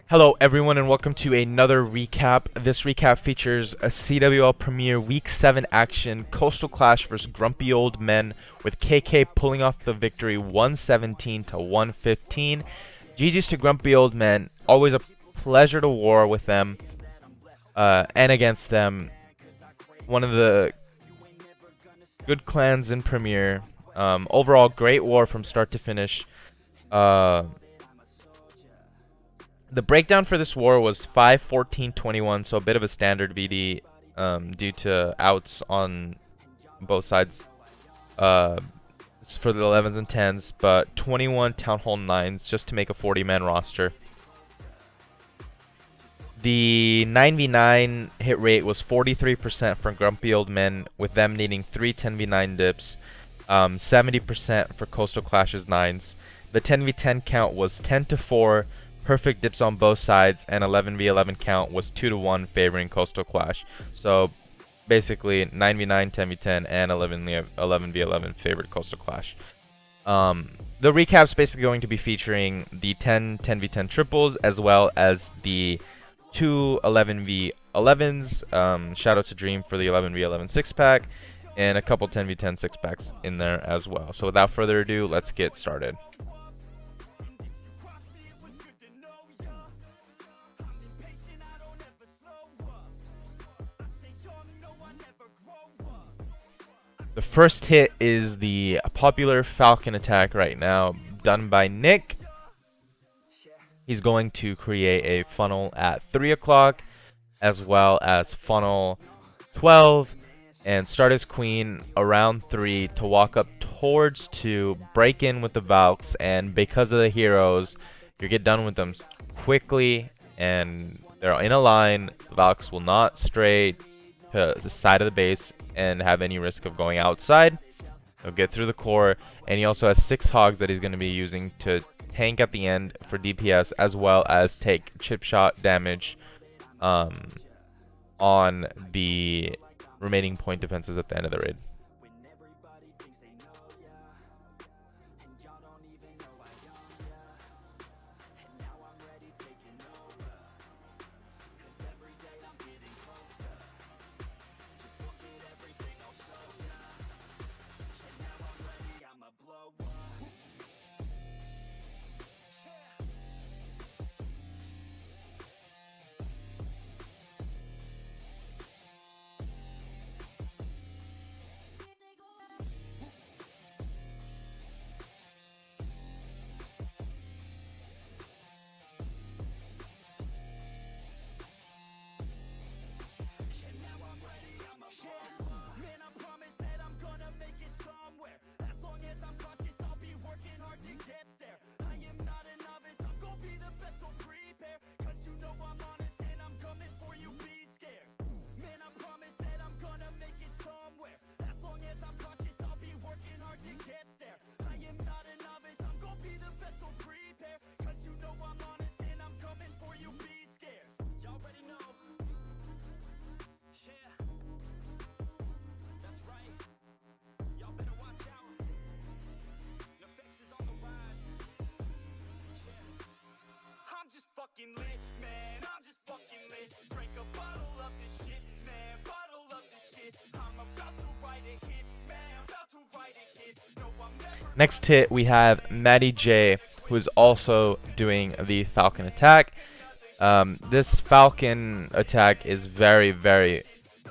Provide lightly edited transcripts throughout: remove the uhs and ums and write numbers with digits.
Hello everyone and welcome to another recap. This recap features a CWL Premier Week 7 action, Coastal Clash vs Grumpy Old Men, with KK pulling off the victory 117 to 115. GG's to Grumpy Old Men, always a pleasure to war with them and against them. One of the good clans in Premier. Overall, great war from start to finish. The breakdown for this war was 5-14-21, so a bit of a standard VD due to outs on both sides for the 11s and 10s, but 21 Town Hall 9s just to make a 40-man roster. The 9v9 hit rate was 43% for Grumpy Old Men, with them needing 3 10v9 dips, 70% for Coastal Clash's 9s. The 10v10 count was 10-4, perfect dips on both sides, and 11v11 count was 2-1 favoring Coastal Clash. So basically 9v9, 10v10, and 11v11 favored Coastal Clash. The recap's basically going to be featuring the 10v10 triples as well as the 2 11v11s. Shout out to Dream for the 11v11 6-pack, and a couple 10v10 6-packs in there as well. So without further ado, let's get started. The first hit is the popular Falcon attack right now, done by Nick. He's going to create a funnel at 3 o'clock, as well as funnel 12, and start his queen around 3 to walk up towards 2, break in with the Valks, and because of the heroes, you get done with them quickly, and they're in a line. The Valks will not stray to the side of the base and have any risk of going outside. He'll get through the core, and he also has 6 hogs that he's going to be using to tank at the end for DPS, as well as take chip shot damage on the remaining point defenses at the end of the raid. Lit, man, I'm just fucking lit. Drink a bottle of this shit, man, bottle of this shit. I'm about to write a hit, man, about to write a hit. No, I'm never. Next hit, we have Matty J, who is also doing the Falcon attack. This Falcon attack is very, very,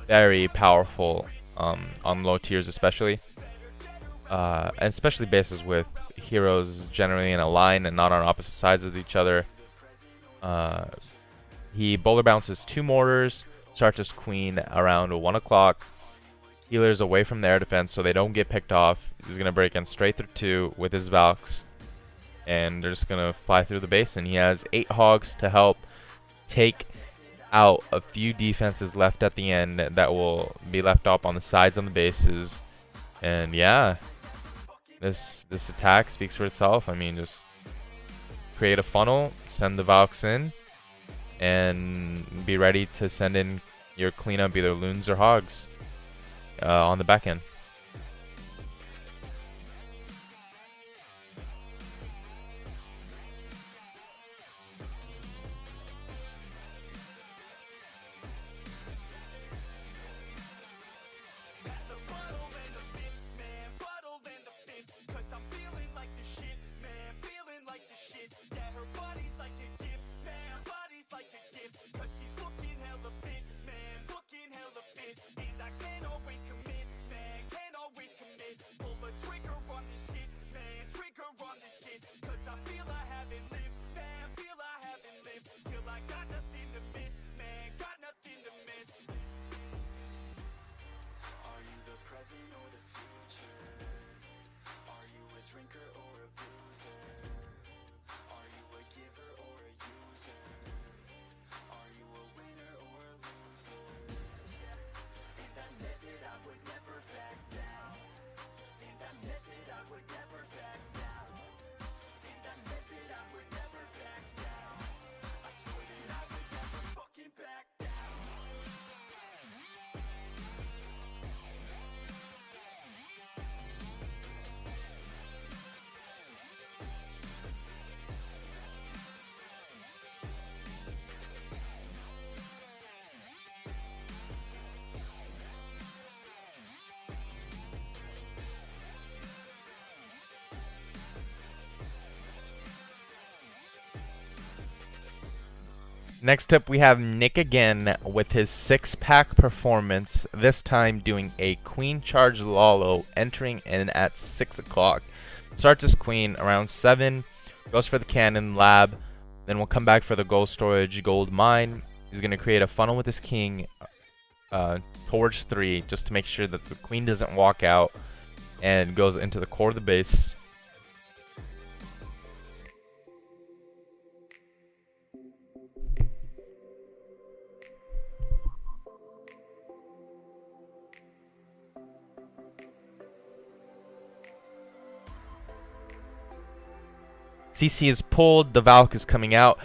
very powerful on low tiers, especially. And especially bases with heroes generally in a line and not on opposite sides of each other. He bowler bounces 2 mortars, starts his queen around 1 o'clock, healers away from the air defense so they don't get picked off. He's going to break in straight through 2 with his Valks, and they're just going to fly through the base, and he has 8 hogs to help take out a few defenses left at the end that will be left up on the sides on the bases. And yeah, this attack speaks for itself. I mean, just create a funnel, send the Valks in, and be ready to send in your cleanup, either loons or hogs, on the back end. Next up, we have Nick again with his 6-pack performance, this time doing a Queen Charge Lalo, entering in at 6 o'clock. Starts his Queen around 7, goes for the Cannon Lab, then we'll come back for the Gold Storage Gold Mine. He's going to create a funnel with his King towards 3, just to make sure that the Queen doesn't walk out, and goes into the core of the base. CC is pulled, the Valk is coming out.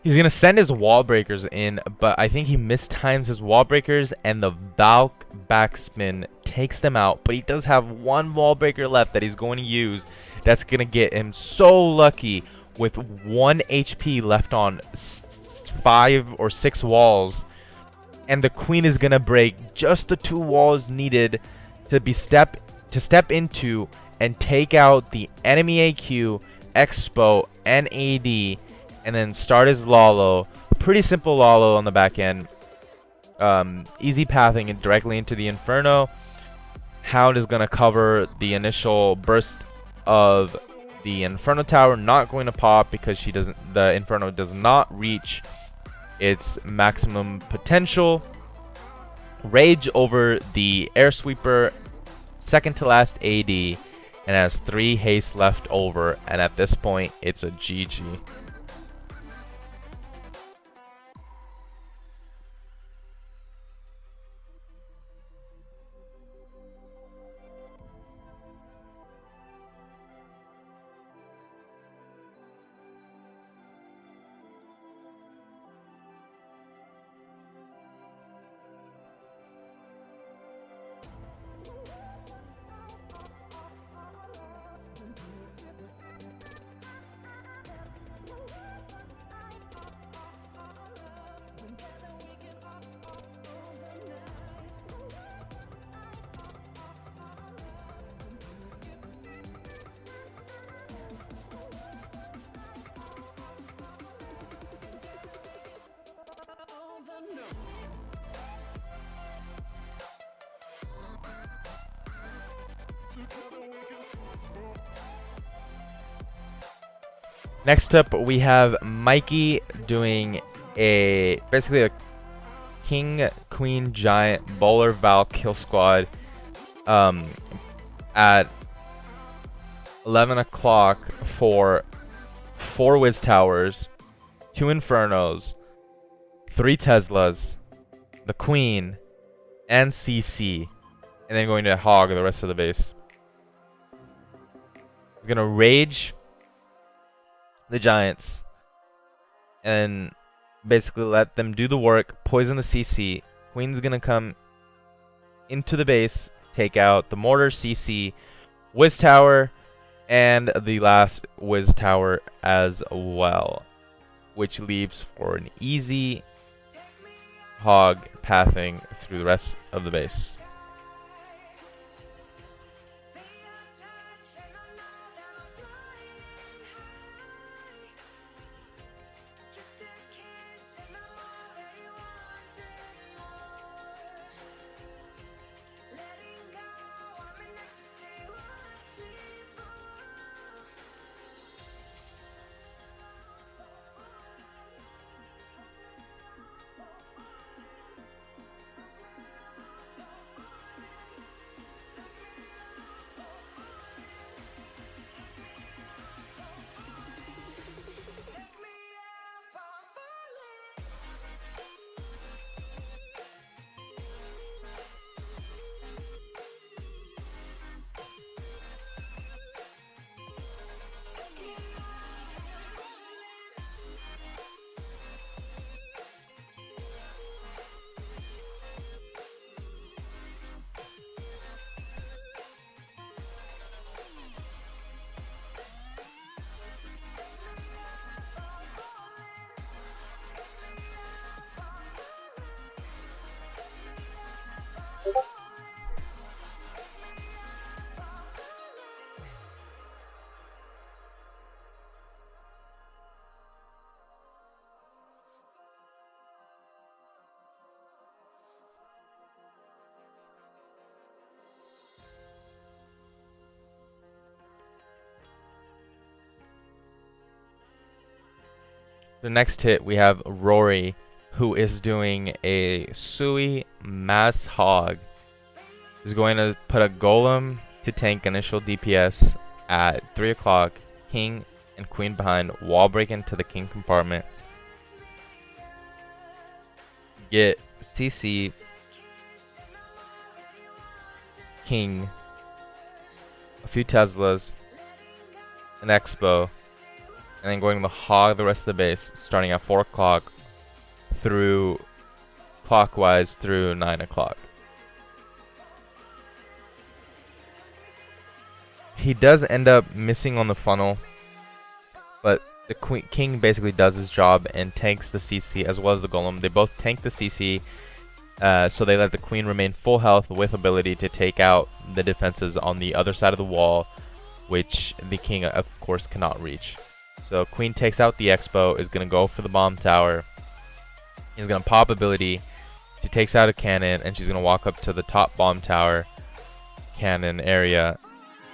He's going to send his wall breakers in, but I think he mistimes his wall breakers, and the Valk backspin takes them out. But he does have one wall breaker left that he's going to use. That's going to get him so lucky with 1 HP left on 5 or 6 walls. And the Queen is going to break just the 2 walls needed to step into and take out the enemy AQ, Expo, and AD, and then start his Lalo. Pretty simple Lalo on the back end. Easy pathing it directly into the Inferno. Hound is going to cover the initial burst of the Inferno Tower. Not going to pop because the Inferno does not reach its maximum potential. Rage over the Air Sweeper, second to last AD, and has 3 haste left over, and at this point it's a GG. Next up, we have Mikey doing basically a King, Queen, Giant, Bowler, Valk, Kill Squad at 11 o'clock for 4 Wiz Towers, 2 Infernos, 3 Teslas, the Queen, and CC, and then going to hog the rest of the base. He's gonna Rage the Giants and basically let them do the work, poison the CC. Queen's gonna come into the base, take out the Mortar, CC, Wiz Tower, and the last Wiz Tower as well, which leaves for an easy hog pathing through the rest of the base. The next hit we have Rory, who is doing a Sui Mass Hog. He's going to put a Golem to tank initial DPS at 3 o'clock. King and Queen behind, wall break into the King compartment. Get CC, King, a few Teslas, an Expo, and then going to hog the rest of the base, starting at 4 o'clock through clockwise through 9 o'clock. He does end up missing on the funnel, but the King basically does his job and tanks the CC as well as the Golem. They both tank the CC, so they let the Queen remain full health with ability to take out the defenses on the other side of the wall, which the King of course cannot reach. So Queen takes out the Expo, is going to go for the bomb tower. He's going to pop ability. She takes out a cannon, and she's going to walk up to the top bomb tower cannon area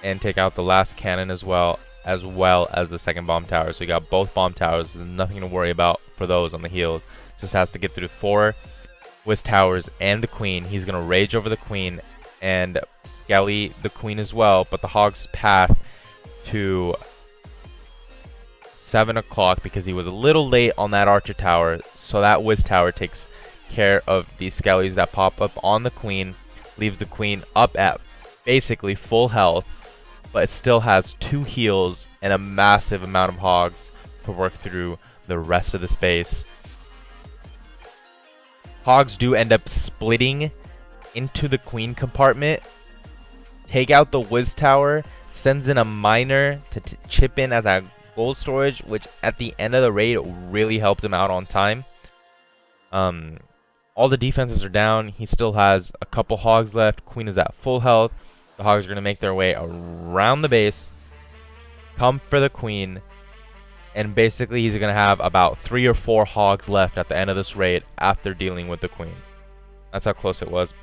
and take out the last cannon as well as the second bomb tower. So you got both bomb towers. There's nothing to worry about for those on the heels. Just has to get through 4 Wiz towers and the Queen. He's going to rage over the Queen and Skelly the Queen as well, but the Hog's path to 7 o'clock because he was a little late on that Archer tower. So that Wiz tower takes care of the Skellies that pop up on the Queen, leaves the Queen up at basically full health, but it still has 2 heals and a massive amount of Hogs to work through the rest of the space. Hogs do end up splitting into the Queen compartment, take out the Wiz tower, sends in a miner to chip in as a gold storage, which at the end of the raid really helped him out on time. All the defenses are down. He still has a couple Hogs left. Queen is at full health. The Hogs are going to make their way around the base, come for the Queen, and basically he's going to have about 3 or 4 Hogs left at the end of this raid after dealing with the Queen. That's how close it was.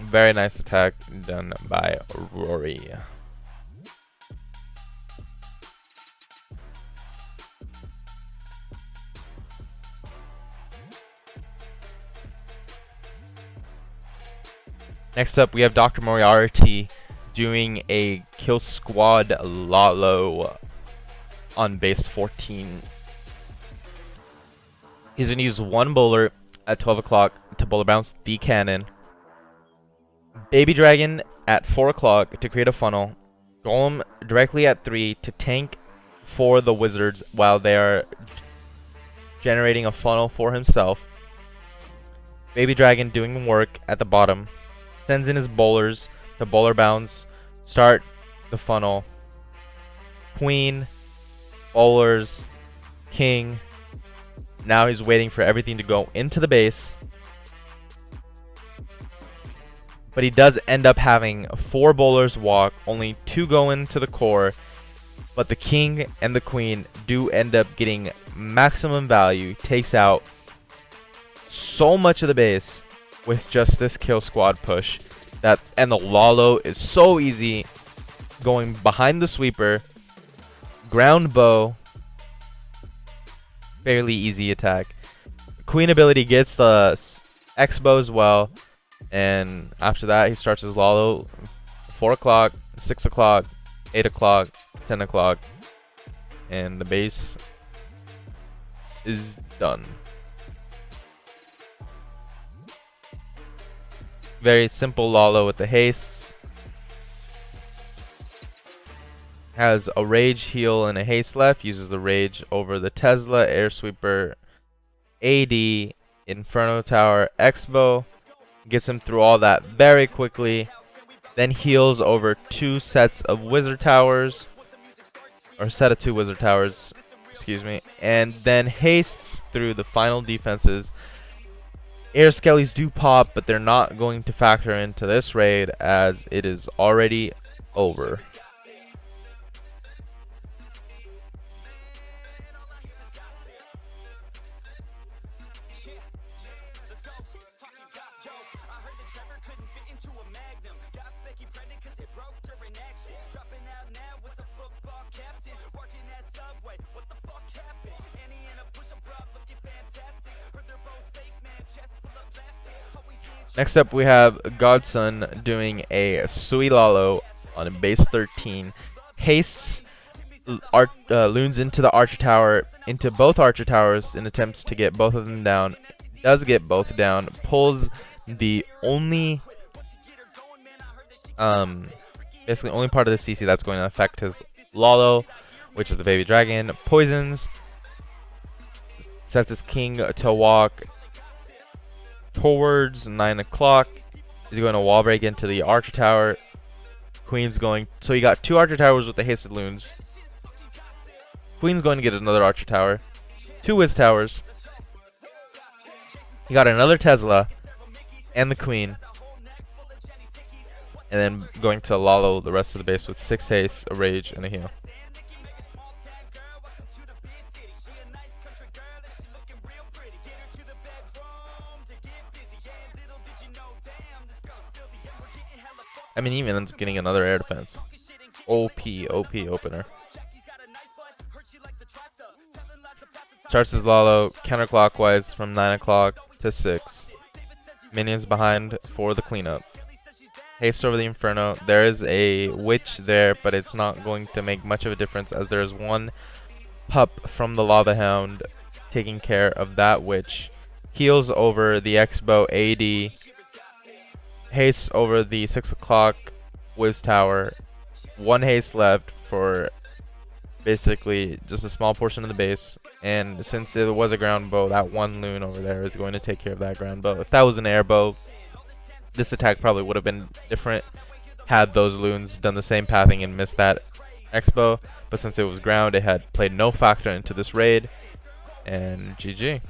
Very nice attack done by Rory. Next up, we have Dr. Moriarty doing a kill squad Lalo on base 14. He's going to use 1 bowler at 12 o'clock to bowler bounce the cannon. Baby Dragon at 4 o'clock to create a funnel. Golem directly at 3 to tank for the Wizards while they are generating a funnel for himself. Baby Dragon doing work at the bottom. Sends in his bowlers to bowler bounce, start the funnel. Queen, bowlers, King. Now he's waiting for everything to go into the base. But he does end up having 4 bowlers walk, only 2 go into the core. But the King and the Queen do end up getting maximum value. Takes out so much of the base with just this kill squad push. And the Lalo is so easy. Going behind the sweeper. Ground bow. Fairly easy attack. Queen ability gets the X-bow as well. And after that, he starts his Lalo 4 o'clock, 6 o'clock, 8 o'clock, 10 o'clock. And the base is done. Very simple Lalo with the hastes. Has a rage heal and a haste left. Uses the rage over the Tesla, air sweeper, AD, Inferno Tower, Expo. Gets him through all that very quickly. then heals over 2 sets of wizard towers, or set of 2 wizard towers, excuse me, and then hastes through the final defenses. Air Skellies do pop, but they're not going to factor into this raid as it is already over. Next up, we have Godson doing a Suilalo on a base 13. Hastes loons into the Archer Tower, into both Archer Towers in attempts to get both of them down. Does get both down. Pulls the only, basically only part of the CC that's going to affect his Lalo, which is the baby dragon. Poisons. Sets his king to walk towards 9 o'clock. He's going to wall break into the Archer Tower. Queen's going, so he got 2 Archer Towers with the hasted loons. Queen's going to get another Archer Tower, 2 Wiz Towers. He got another Tesla and the Queen, and then going to Lalo the rest of the base with 6 haste, a rage, and a heal. I mean, he even ends up getting another air defense. OP opener. Starts his Lalo counterclockwise from 9 o'clock to 6. Minions behind for the cleanup. Haste over the Inferno. There is a witch there, but it's not going to make much of a difference as there is one pup from the Lava Hound taking care of that witch. Heals over the X-Bow AD. Haste over the 6 o'clock Wiz Tower. 1 haste left for basically just a small portion of the base. And since it was a ground bow, that 1 loon over there is going to take care of that ground bow. If that was an air bow, this attack probably would have been different had those loons done the same pathing and missed that X-Bow. But since it was ground, it had played no factor into this raid. And GG.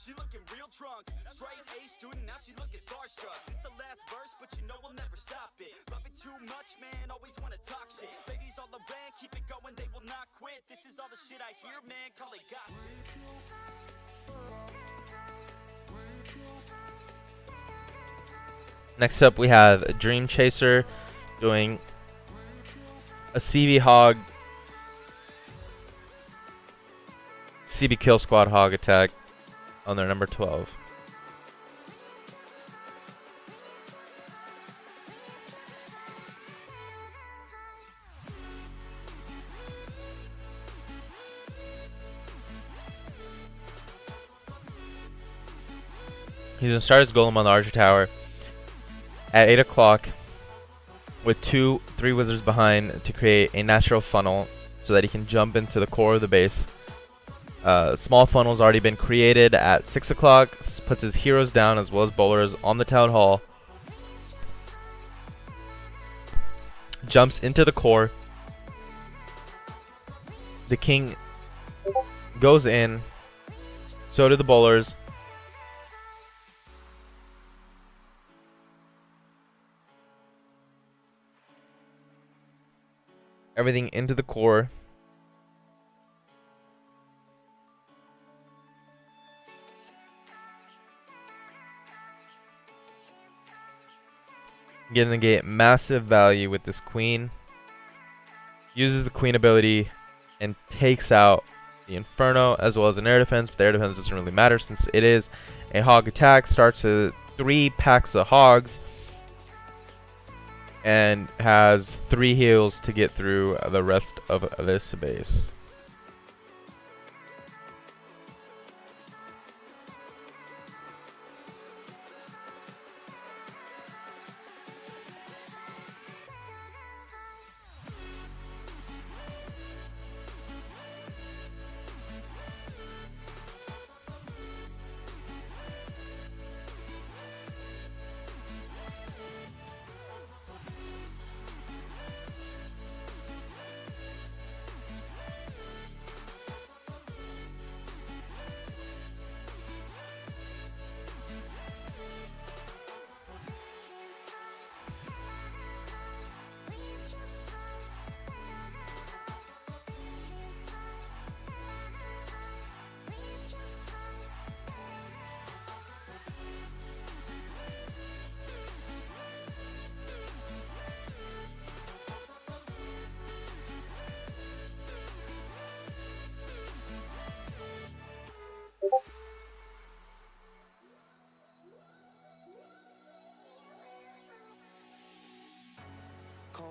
She looking real drunk, straight A student, now she looking starstruck. This the last verse, but you know we'll never stop it. Love it too much, man, always wanna talk shit. Ladies all around, keep it going, they will not quit. This is all the shit I hear, man, call it gossip. Next up, we have Dream Chaser doing a CB Hog, CB Kill Squad Hog attack on their number 12. He's going to start his Golem on the Archer Tower at 8 o'clock with 3 wizards behind to create a natural funnel so that he can jump into the core of the base. Small funnel's already been created at 6 o'clock. Puts his heroes down as well as bowlers on the town hall. Jumps into the core. The king goes in. So do the bowlers. Everything into the core. Gonna get massive value with this queen. Uses the queen ability and takes out the Inferno as well as an air defense, but the air defense doesn't really matter since it is a hog attack. Starts with 3 packs of hogs and has 3 heals to get through the rest of this base.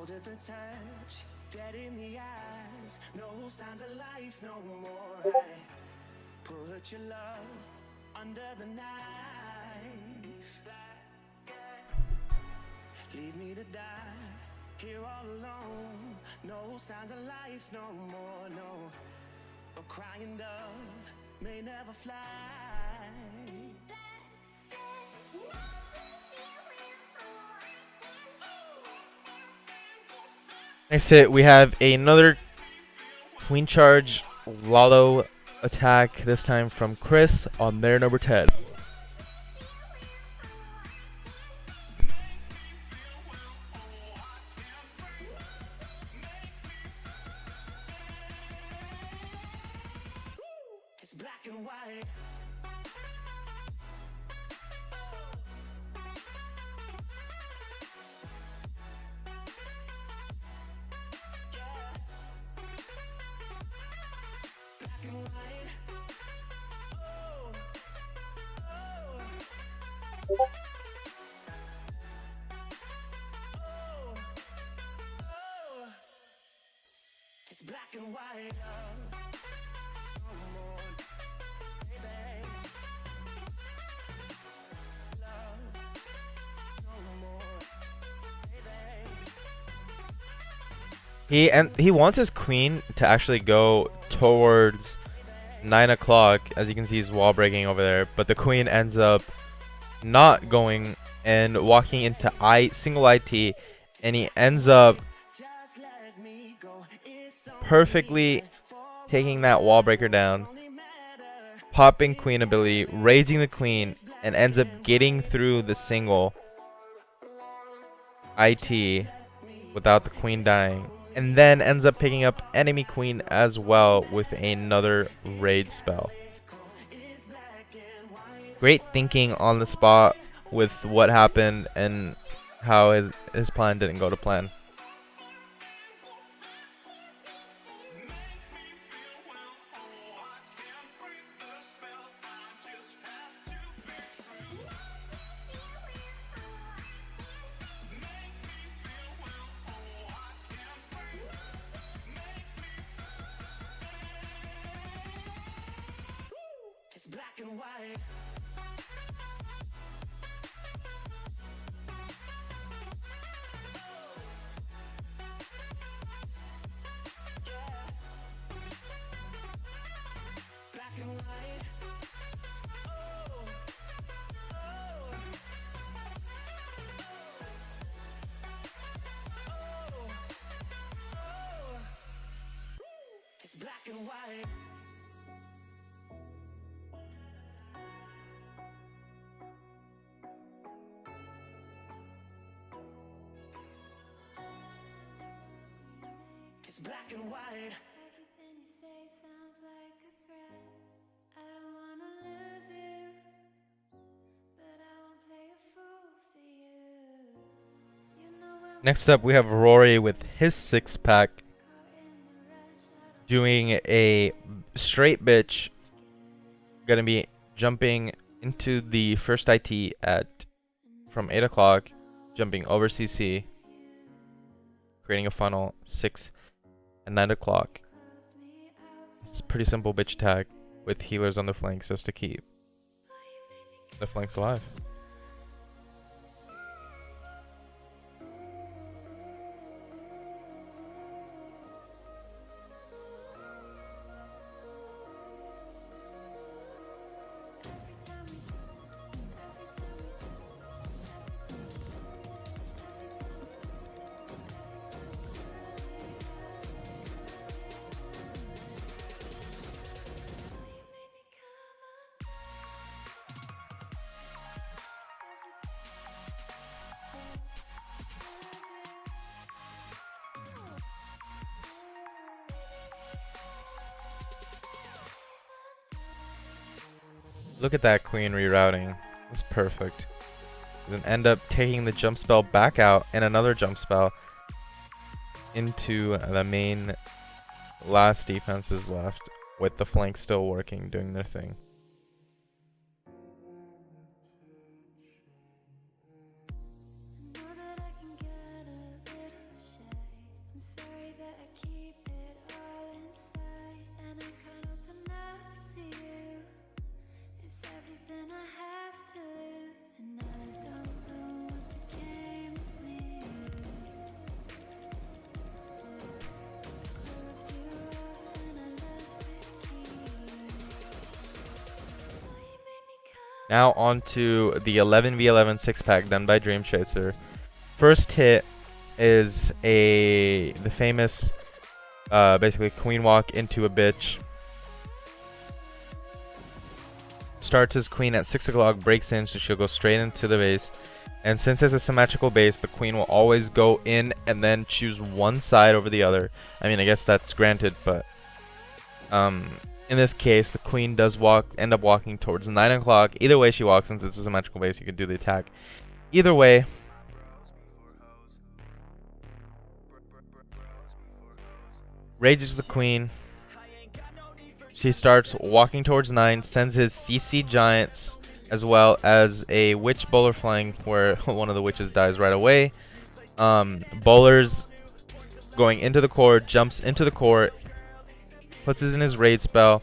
cold at the touch, dead in the eyes, no signs of life no more. I put your love under the knife, leave me to die here all alone. No signs of life no more, no. A crying dove may never fly. Next hit, we have another queen charge Lalo attack, this time from Chris on their number 10. Just black and white. Black and white. Oh, oh, oh, oh. Just black and white. No more, baby. Love, no more, baby. He wants his queen to actually go towards 9 o'clock, as you can see he's wall breaking over there, but the queen ends up not going and walking into single IT, and he ends up Just let me go. It's perfectly taking that wall breaker down, popping queen ability, raising the queen, and ends up getting through the single IT without the queen dying, and then ends up picking up enemy queen as well with another raid spell. Great thinking on the spot with what happened and how his plan didn't go to plan. just black and white. Black and white. Oh, oh, oh, oh. Just black and white. Just black and white. Everything you say sounds like a threat. I don't wanna lose you, but I won't play a fool for you. You know I'm Next up, we have Rory with his 6-pack caught in the rush. I don't doing a straight bitch. Gonna be jumping into the first IT at from 8 o'clock, jumping over CC, creating a funnel 6 and 9 o'clock. close me out. It's a pretty simple bitch attack with healers on the flanks just to keep the flanks alive. Look at that queen rerouting. It's perfect. Then end up taking the jump spell back out and another jump spell into the main last defenses left, with the flank still working, doing their thing. know that I can get a little shy. Now on to the 11v11 6-pack done by Dream Chaser. First hit is the famous basically queen walk into a bitch. Starts his queen at 6 o'clock, breaks in, so she'll go straight into the base. And since it's a symmetrical base, the queen will always go in and then choose one side over the other. I mean, I guess that's granted, but in this case, the queen does end up walking towards 9 o'clock. Either way she walks, since it's a symmetrical base, you can do the attack. Either way, rages the queen. She starts walking towards 9, sends his CC Giants, as well as a Witch Bowler flying where one of the witches dies right away. Bowler's going into the core, jumps into the core, puts this in his raid spell.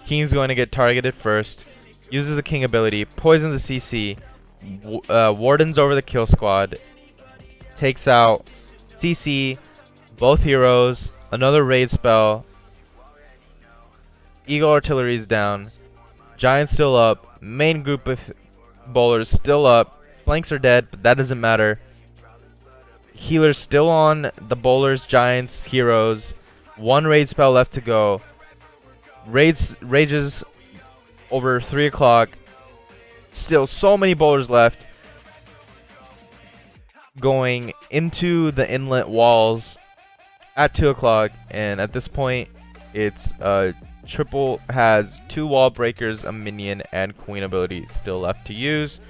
King's going to get targeted first, uses the King ability, poisons the CC, wardens over the kill squad, takes out CC, both heroes, another raid spell. Eagle Artillery's down. Giant's still up. Main group of bowlers still up. Flanks are dead, but that doesn't matter. Healer's still on the bowlers, Giants, heroes. One raid spell left to go. Rages over 3 o'clock. Still so many bowlers left. Going into the inlet walls at 2 o'clock. And at this point, it's triple has 2 wall breakers, a minion, and queen ability still left to use.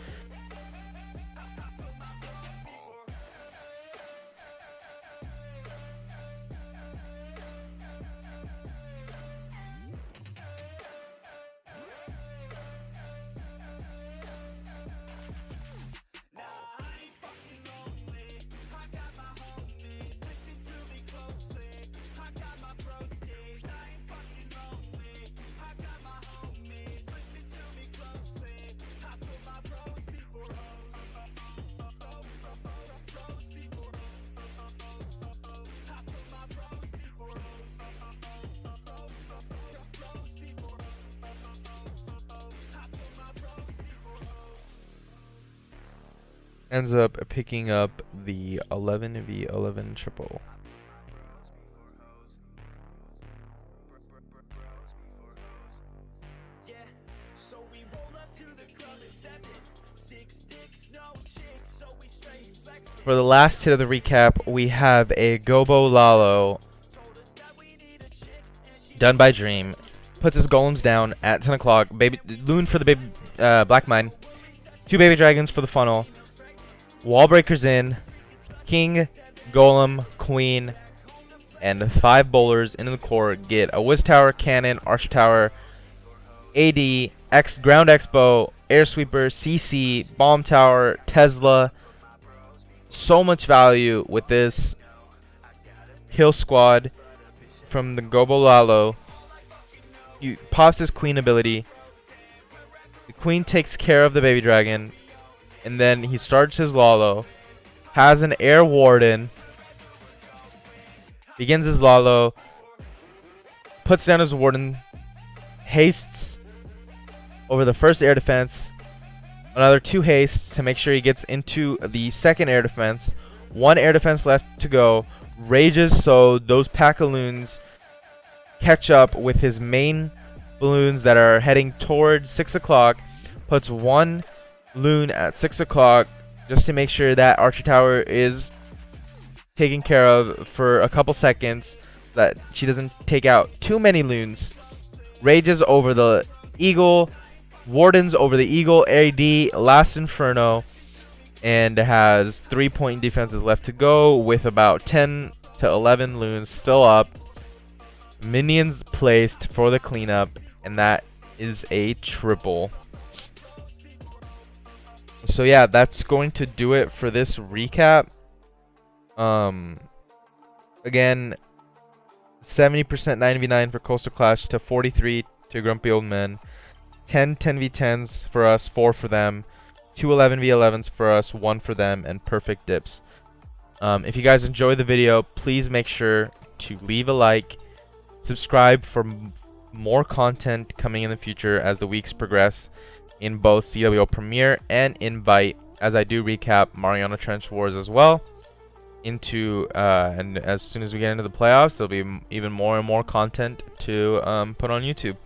Ends up picking up the 11v11 triple. For the last hit of the recap, we have a Gobo Lalo done by Dream. Puts his golems down at 10 o'clock. Baby Loon for the baby Black Mine. 2 baby dragons for the funnel. Wall breakers in. King, golem, queen, and 5 bowlers into the core. Get a Wiz Tower, cannon, Arch Tower, AD, Ground Expo, Air Sweeper, CC, Bomb Tower, Tesla. So much value with this kill squad from the Gobo Lalo. He pops his queen ability. The queen takes care of the baby dragon. And then he starts his Lalo. Has an air warden. Begins his Lalo. Puts down his warden. Hastes over the first air defense. Another 2 hastes to make sure he gets into the second air defense. 1 air defense left to go. Rages so those pack-a-loons catch up with his main balloons that are heading towards 6 o'clock. Puts 1 loon at 6 o'clock just to make sure that Archer Tower is taken care of for a couple seconds, that she doesn't take out too many loons. Rages over the Eagle, wardens over the Eagle, AD, Last Inferno, and has 3-point defenses left to go with about 10 to 11 loons still up. Minions placed for the cleanup, and that is a triple. So yeah, that's going to do it for this recap. Again, 70% 9v9 for Koastal Klash to 43 to Grumpy Old Men. 10 10v10s for us, 4 for them. 2 11v11s for us, 1 for them, and perfect dips. If you guys enjoyed the video, please make sure to leave a like, subscribe for more content coming in the future as the weeks progress. in both CWL Premier and Invite, as I do recap Mariana Trench Wars as well. And as soon as we get into the playoffs, there'll be even more and more content to put on YouTube.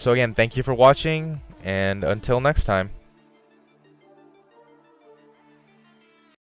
So again, thank you for watching, and until next time.